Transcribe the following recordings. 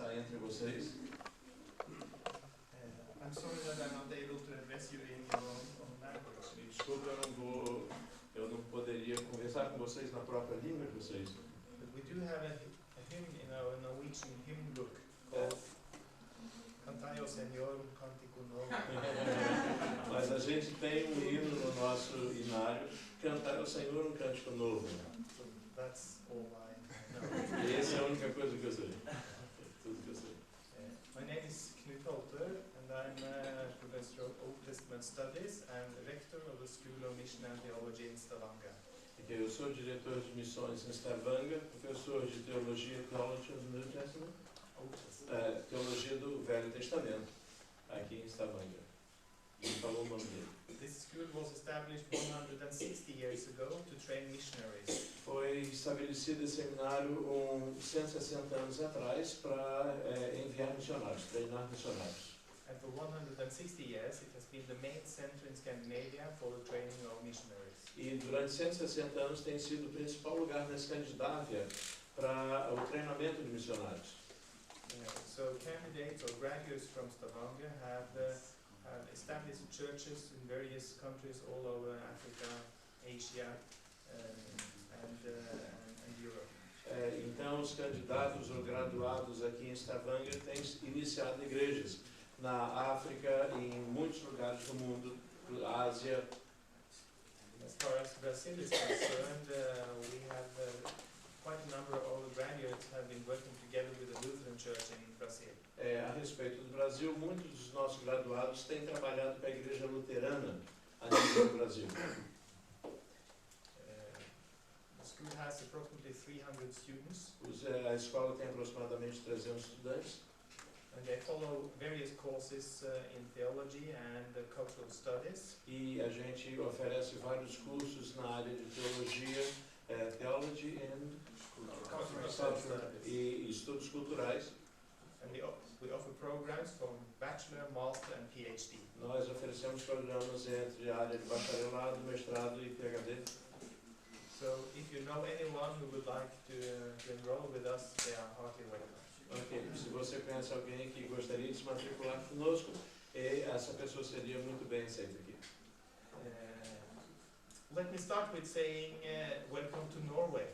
está entre vocês. I'm sorry that I'm not able to address you in your own language. Me desculpe, eu não poderia conversar com vocês na própria língua de vocês. But we do have a hymn in our Norwegian hymn book called Cantaio Senhor Cantico Novo. Mas a gente tem um hino no nosso hinário, Cantar ao Senhor um Cântico Novo. So that's all I know. E essa é a única coisa que eu sei. Tudo que eu sei. My name is Knut Holter, and I'm a professor of Old Testament Studies and rector of the School of Mission and Theology in Stavanger. Eu sou diretor de missões em Stavanger, professor de teologia, Theology of the New Testament, teologia do Velho Testamento, aqui em Stavanger. E falou o nome dele. This school was established 160 years ago to train missionaries. Foi estabelecido esse seminário 160 anos atrás para enviar missionários, treinar missionários. And for 160 years it has been the main center in Scandinavia for the training of missionaries. E durante 160 anos tem sido o principal lugar na Escandinávia para o treinamento de missionários. So candidates or graduates from Stavanger have established churches in various countries all over Africa, Asia, and Europe. Então, os candidatos ou graduados aqui em Stavanger têm iniciado igrejas na África e em muitos lugares do mundo, Ásia. As far as Brazil is concerned, we have quite a number of graduates have been working together with the Lutheran Church in Brazil. A respeito do Brasil, muitos dos nossos graduados têm trabalhado com a Igreja Luterana a nível do Brasil. The school has approximately 300 students. A escola tem aproximadamente 300 estudantes. And they follow various courses in theology and cultural studies. E a gente oferece vários cursos na área de teologia, theology and culture, e estudos culturais. And we offer programs from bachelor, master and PhD. Nós oferecemos programas entre a área de bacharelado, mestrado e PhD. So if you know anyone who would like to enroll with us, they are heartily welcome. Ok, se você conhece alguém que gostaria de se matricular conosco, essa pessoa seria muito bem aceita aqui. Let me start with saying welcome to Norway.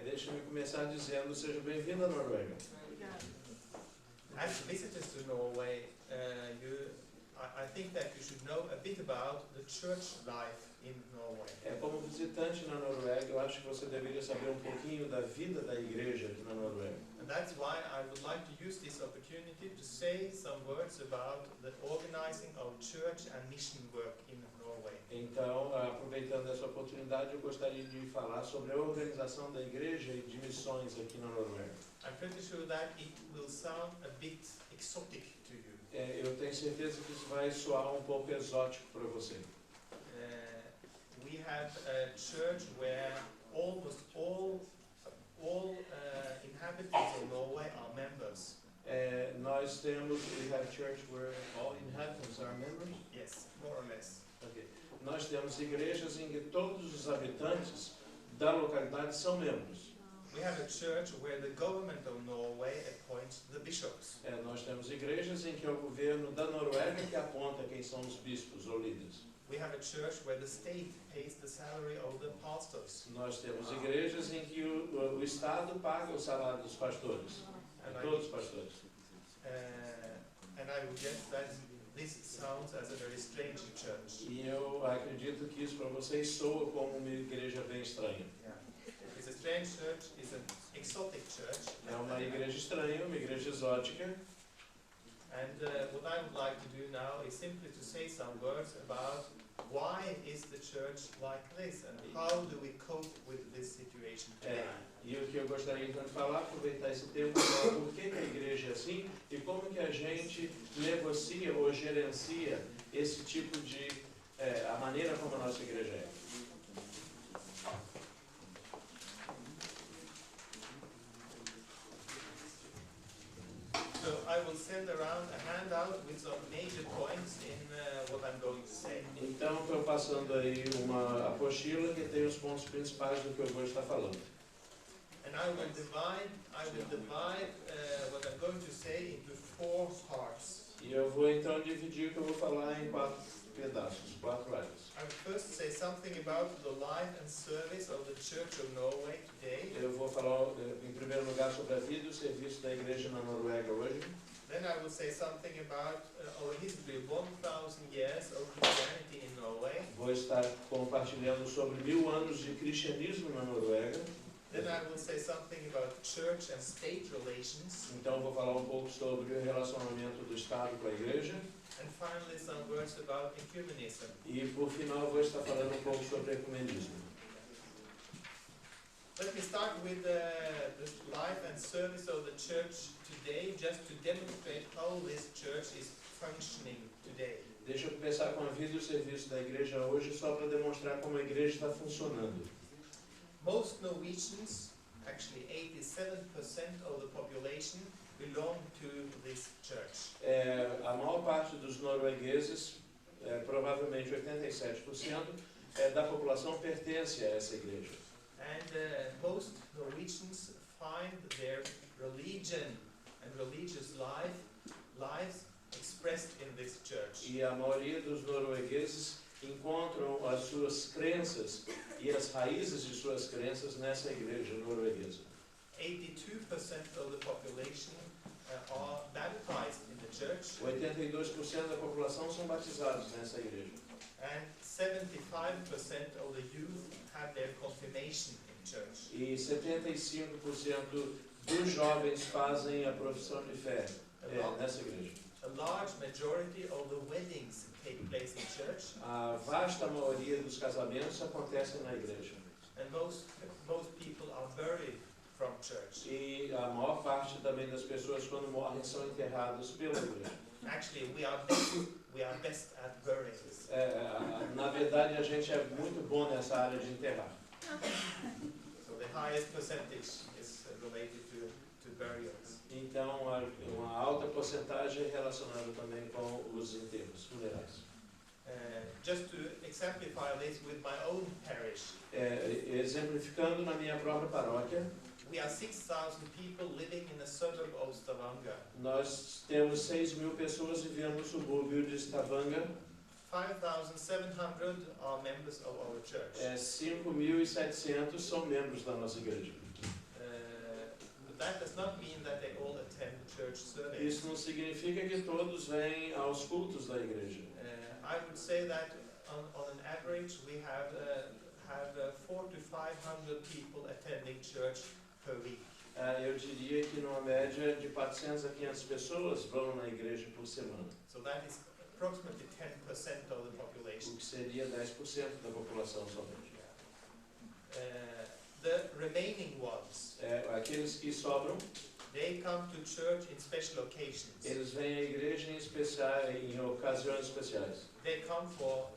Deixa-me começar dizendo seja bem-vindo à Noruega. As visitors to Norway, I think that you should know a bit about the church life in Norway. Como visitante na Noruega, eu acho que você deveria saber um pouquinho da vida da igreja aqui na Noruega. And that's why I would like to use this opportunity to say some words about the organizing of church and mission work in Norway. Então, aproveitando essa oportunidade, eu gostaria de falar sobre a organização da igreja e de missões aqui na Noruega. I'm pretty sure that it will sound a bit exotic to you. Eu tenho certeza que isso vai soar um pouco exótico para você. We have a church where almost all inhabitants of Norway are members. Nós temos, we have church where all inhabitants are members? Yes, more or less. Okay. Nós temos igrejas em que todos os habitantes da localidade são membros. We have a church where the government of Norway appoints the bishops. Nós temos igrejas em que é o governo da Noruega que aponta quem são os bispos ou líderes. We have a church where the state pays the salary of the pastors. Nós temos igrejas em que o Estado paga o salário dos pastores, todos os pastores. And I would guess that this sounds as a very strange church. E eu acredito que isso para vocês soa como uma igreja bem estranha. Yeah. It's a strange church, it's an exotic church. É uma igreja estranha, uma igreja exótica. And what I would like to do now is simply to say some words about why is the church like this and how do we cope with this situation today. E o que eu gostaria então de falar, aproveitar esse tempo, é por que a igreja é assim e como que a gente negocia ou gerencia esse tipo de, a maneira como a nossa igreja é. So I will send around a handout with some major points in what I'm going to say. Então, estou passando aí uma apostila que tem os pontos principais do que eu vou estar falando. And I will divide what I'm going to say into 4 parts. E eu vou então dividir o que eu vou falar em 4 pedaços, 4 áreas. I will first say something about the life and service of the Church of Norway today. Eu vou falar em primeiro lugar sobre a vida e o serviço da igreja na Noruega hoje. Then I will say something about our history, 1,000 years of Christianity in Norway. Vou estar compartilhando sobre 1000 anos de cristianismo na Noruega. Then I will say something about church and state relations. Então eu vou falar um pouco sobre o relacionamento do Estado com a igreja. And finally some words about ecumenism. E por final eu vou estar falando um pouco sobre ecumenismo. Let me start with the life and service of the church today, just to demonstrate how this church is functioning today. Deixa eu começar com a vida e o serviço da igreja hoje, só para demonstrar como a igreja está funcionando. Most Norwegians, actually 87% of the population, belong to this church. A maior parte dos noruegueses, provavelmente 87%, da população pertence a essa igreja. And most Norwegians find their religion and religious lives expressed in this church. E a maioria dos noruegueses encontram as suas crenças e as raízes de suas crenças nessa igreja norueguesa. 82% of the population are baptized in the church, 82% da população são batizados nessa igreja. and 75% of the youth have their confirmation in church. E 75% dos jovens fazem a profissão de fé nessa igreja. A large majority of the weddings take place in church, A vasta maioria dos casamentos acontecem na igreja. and most people are buried from church. E a maior parte também das pessoas, quando morrem, são enterrados pela igreja. Actually, we are best at burials. Na verdade, a gente é muito bom nessa área de enterrar. So the highest percentage is related to burials. Então, uma alta porcentagem é relacionada também com os enterros funerais. Just to exemplify this with my own parish, Exemplificando na minha própria paróquia, we are 6,000 people living in a suburb of Stavanger. nós temos 6.000 pessoas vivendo no subúrbio de Stavanger. 5,700 are members of our church. 5.700 são membros da nossa igreja. But that does not mean that they all attend church service. Isso não significa que todos vêm aos cultos da igreja. I would say that on an average we have 400 to 500 people attending church per week. Eu diria que numa média de 400 a 500 pessoas vão na igreja por semana, So that is approximately 10% of the population. o que seria 10% da população somente. The remaining ones, Aqueles que sobram, they come to church in special occasions. eles vêm à igreja em ocasiões especiais. They come for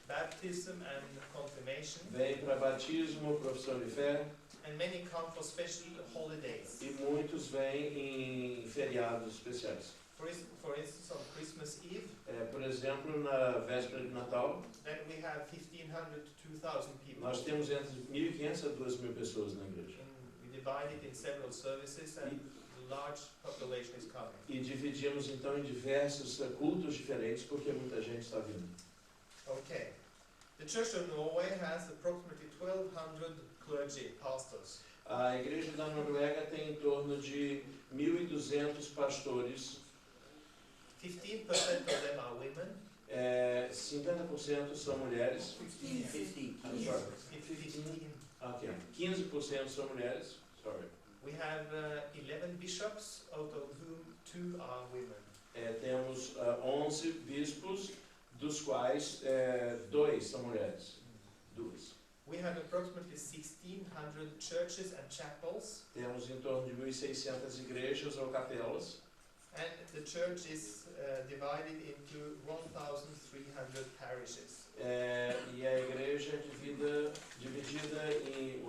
baptism and confirmation, Vêm para batismo, profissão de fé, and many come for special holidays. e muitos vêm em feriados especiais. For instance, on Christmas Eve, Por exemplo, na véspera de Natal, then we have 1,500 to 2,000 people. nós temos entre 1.500 a 2.000 pessoas na igreja. We divide it in several services, and a large population is coming. E dividimos então em diversos cultos diferentes, porque muita gente está vindo. Okay. The Church of Norway has approximately 1,200 clergy, pastors. A igreja da Noruega tem em torno de 1.200 pastores. 15% of them are women. 50% são mulheres. 15. Ok. 15% são mulheres. Sorry. We have 11 bishops, out of whom 2 are women. Temos 11 bispos, dos quais 2 são mulheres. 2. We have approximately 1,600 churches and chapels, Temos em torno de 1.600 igrejas ou capelas. and the church is divided into 1,300 parishes. E a igreja é dividida em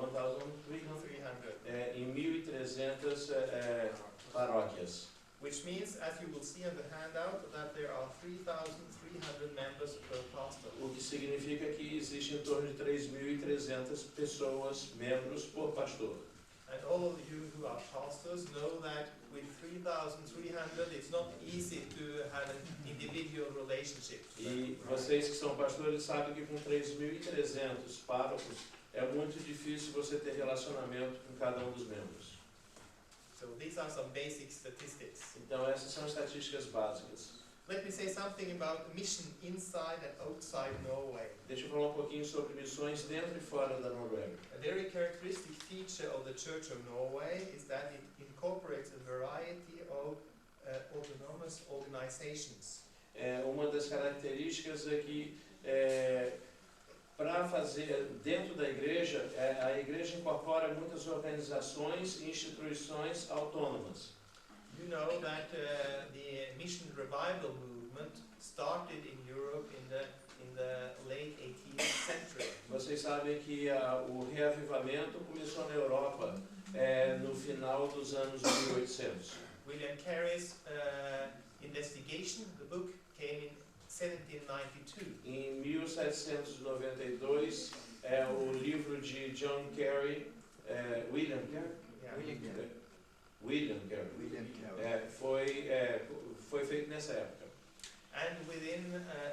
1.300 paróquias. Which means, as you will see on the handout, that there are 3,300 members per pastor. O que significa que existe em torno de 3.300 pessoas, membros por pastor. And all of you who are pastors know that with 3,300 it's not easy to have an individual relationship. E vocês que são pastores sabem que com 3.300 párocos é muito difícil você ter relacionamento com cada um dos membros. So these are some basic statistics. Então essas são estatísticas básicas. Let me say something about mission inside and outside Norway. Deixa eu falar um pouquinho sobre missões dentro e fora da Noruega. A very characteristic feature of the Church of Norway is that it incorporates a variety of autonomous organizations. Uma das características é que para fazer dentro da igreja, a igreja incorpora muitas organizações e instituições autônomas. You know that the mission revival movement started in Europe in the late 18th century. Vocês sabem que o reavivamento começou na Europa no final dos anos 1800. William Carey's investigation, the book, came in 1792. Em 1792, o livro de John Carey, William Carey? Yeah. William Carey. Foi feito nessa época. And within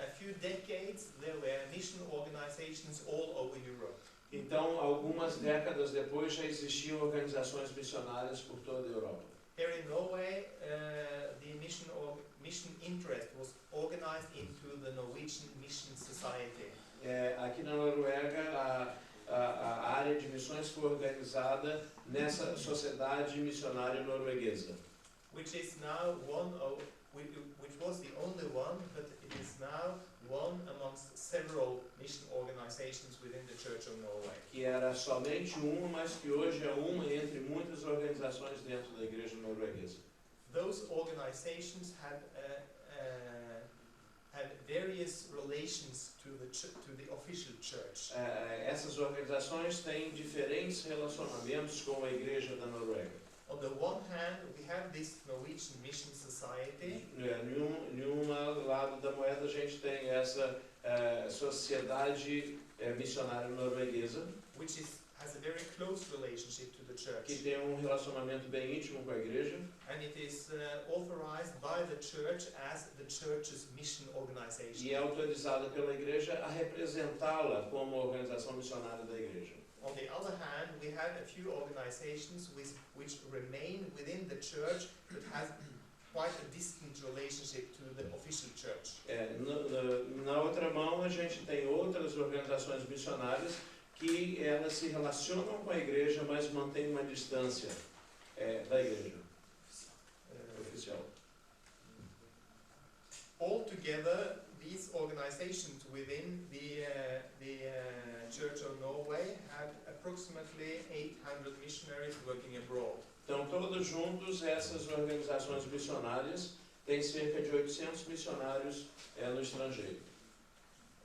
a few decades, there were mission organizations all over Europe. Então, algumas décadas depois, já existiam organizações missionárias por toda a Europa. Here in Norway, the mission interest was organized into the Norwegian Mission Society. Aqui na Noruega, a área de missões foi organizada nessa sociedade missionária norueguesa. Which is now which was the only one, but it is now one amongst several mission organizations within the Church of Norway. Que era somente uma, mas que hoje é uma entre muitas organizações dentro da igreja norueguesa. Those organizations had various relations to the official church. Essas organizações têm diferentes relacionamentos com a igreja da Noruega. On the one hand, we have this Norwegian Mission Society. Em um lado da moeda a gente tem essa sociedade missionária norueguesa, Which has a very close relationship to the church. que tem um relacionamento bem íntimo com a igreja. And it is authorized by the church as the church's mission organization. E é autorizada pela igreja a representá-la como organização missionária da igreja. On the other hand, we have a few organizations which remain within the church but has quite a distant relationship to the official church. Na outra mão, a gente tem outras organizações missionárias que elas se relacionam com a igreja, mas mantêm uma distância da igreja oficial. Altogether, these organizations within the Church of Norway have approximately 800 missionaries working abroad. Então, todos juntos, essas organizações missionárias têm cerca de 800 missionários no estrangeiro.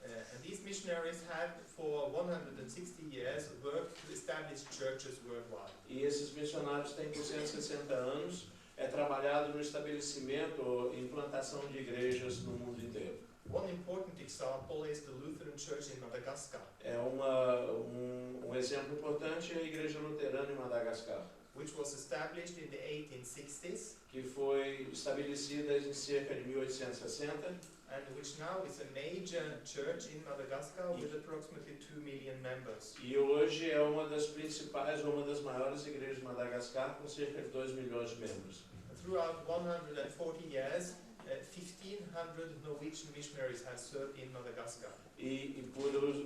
And these missionaries have, for 160 years, worked to establish churches worldwide. E esses missionários têm por 160 anos trabalhado no estabelecimento ou implantação de igrejas no mundo inteiro. One important example is the Lutheran Church in Madagascar, Um exemplo importante é a Igreja Luterana em Madagascar, which was established in the 1860s que foi estabelecida em cerca de 1860 and which now is a major church in Madagascar with approximately 2 million members. e hoje é uma das principais ou uma das maiores igrejas de Madagascar com cerca de 2 milhões de membros. Throughout 140 years, 1,500 Norwegian missionaries have served in Madagascar. E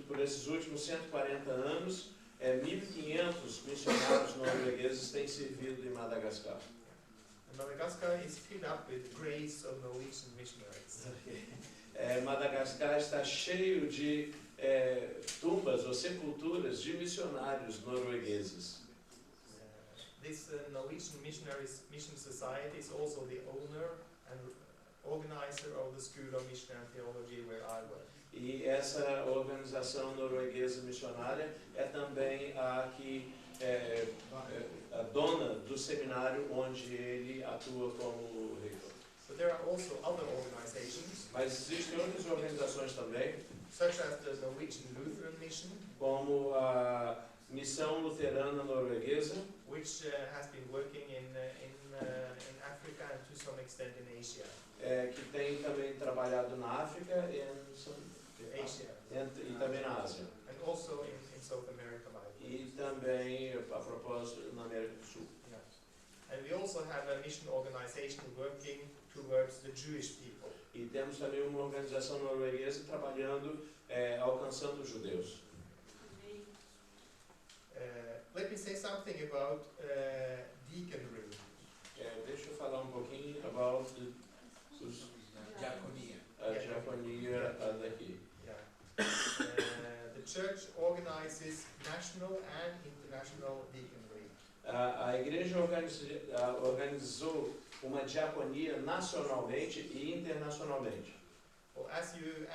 por esses últimos 140 anos, 1.500 missionários noruegueses têm servido em Madagascar. And Madagascar is filled up with graves of Norwegian missionaries. Madagascar está cheio de tumbas ou sepulturas de missionários noruegueses. This Norwegian Mission Society is also the owner and organizer of the School of Mission and Theology where I work. E essa organização norueguesa missionária é também a que a dona do seminário onde ele atua como reitor. But there are also other organizations, Mas existem outras organizações também, such as the Norwegian Lutheran Mission, como Missão Luterana Norueguesa, which has been working in Africa and to some extent in Asia. que tem também trabalhado na África e também na Ásia. And also in South America, by the way. E também, a propósito, na América do Sul. Yeah. And we also have a mission organization working towards the Jewish people. E temos também uma organização norueguesa trabalhando, alcançando os judeus. Let me say something about deaconry. Deixa eu falar um pouquinho about a diaconia daqui. Yeah. The church organizes national and international deaconry. A igreja organizou uma diaconia nacionalmente e internacionalmente. Well, as you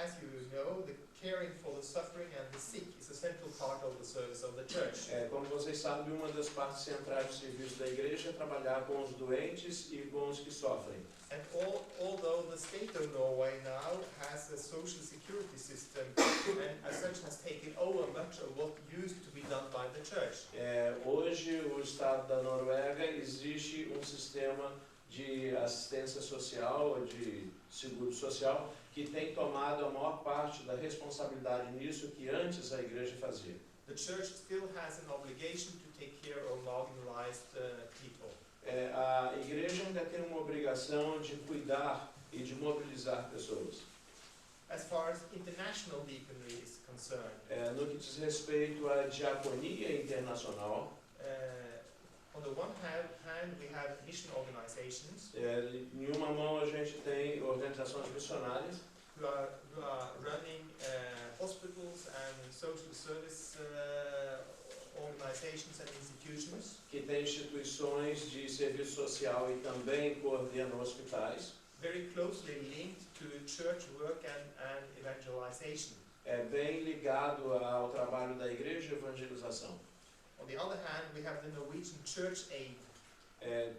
know, the caring for the suffering and the sick is a central part of the service of the church. Como vocês sabem, uma das partes centrais do serviço da igreja é trabalhar com os doentes e com os que sofrem. And although the state of Norway now has a social security system and as such has taken over much of what used to be done by the church. Hoje, o estado da Noruega existe um sistema de assistência social, de seguro social, que tem tomado a maior parte da responsabilidade nisso que antes a igreja fazia. The church still has an obligation to take care of marginalized people. A igreja ainda tem uma obrigação de cuidar e de mobilizar pessoas. As far as international deaconry is concerned, no que diz respeito à diaconia internacional, on the one hand, we have mission organizations em uma mão a gente tem organizações missionárias who are running hospitals and social service organizations and institutions. Que tem instituições de serviço social e também coordenam hospitais. Very closely linked to church work and evangelization. Bem ligado ao trabalho da igreja e evangelização. On the other hand, we have the Norwegian Church Aid.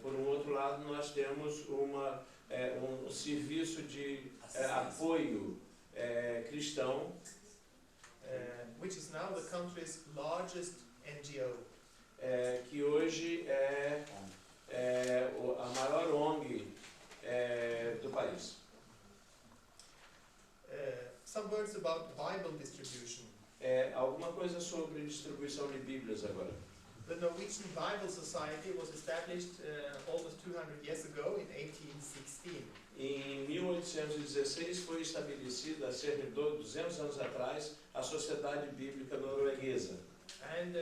Por um outro lado, nós temos um serviço de apoio cristão, which is now the country's largest NGO. Que hoje é a maior ONG do país. Some words about Bible distribution. Alguma coisa sobre distribuição de Bíblias agora. The Norwegian Bible Society was established almost 200 years ago in 1816. Em 1816 foi estabelecida, há cerca de 200 anos atrás, a Sociedade Bíblica Norueguesa. And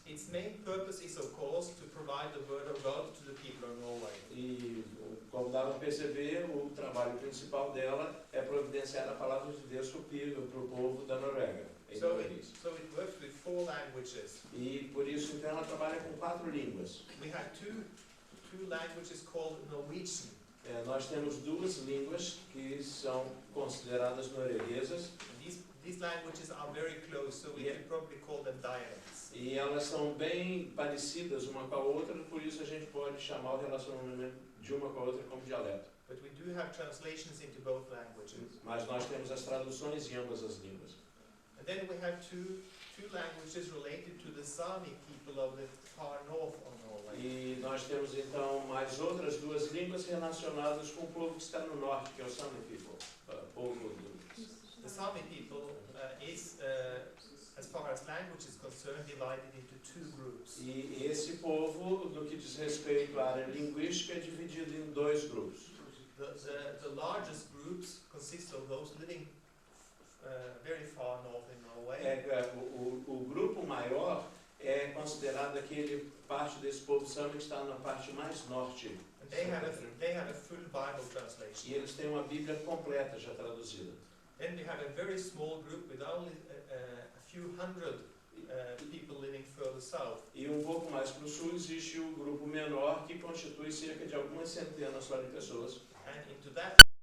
its main purpose is, of course, to provide the Word of God to the people of Norway. E, como dá para perceber, o trabalho principal dela é providenciar a palavra de Deus para o povo da Noruega. So it works with 4 languages. E por isso, então, ela trabalha com 4 línguas. We have two languages called Norwegian. Nós temos 2 línguas que são consideradas norueguesas. These languages are very close, so we can probably call them dialects. E elas são bem parecidas uma com a outra, por isso a gente pode chamar o relacionamento de uma com a outra como dialeto. But we do have translations into both languages. Mas nós temos as traduções em ambas as línguas. And then we have two languages related to the Sami people of the far north of Norway. E nós temos então mais outras 2 línguas relacionadas com o povo que está no norte, que é o Sami people, povo do. The Sami people is, as far as language is concerned, divided into 2 groups. E esse povo, no que diz respeito à área linguística, é dividido em 2 grupos. The largest groups consist of those living very far north in Norway. O grupo maior é considerado aquele parte desse povo Sami que está na parte mais norte. And they have a full Bible translation. E eles têm uma Bíblia completa já traduzida. Then we have a very small group with only a few hundred people living further south. E um pouco mais para o sul existe o grupo menor que constitui cerca de algumas centenas só de pessoas. And into that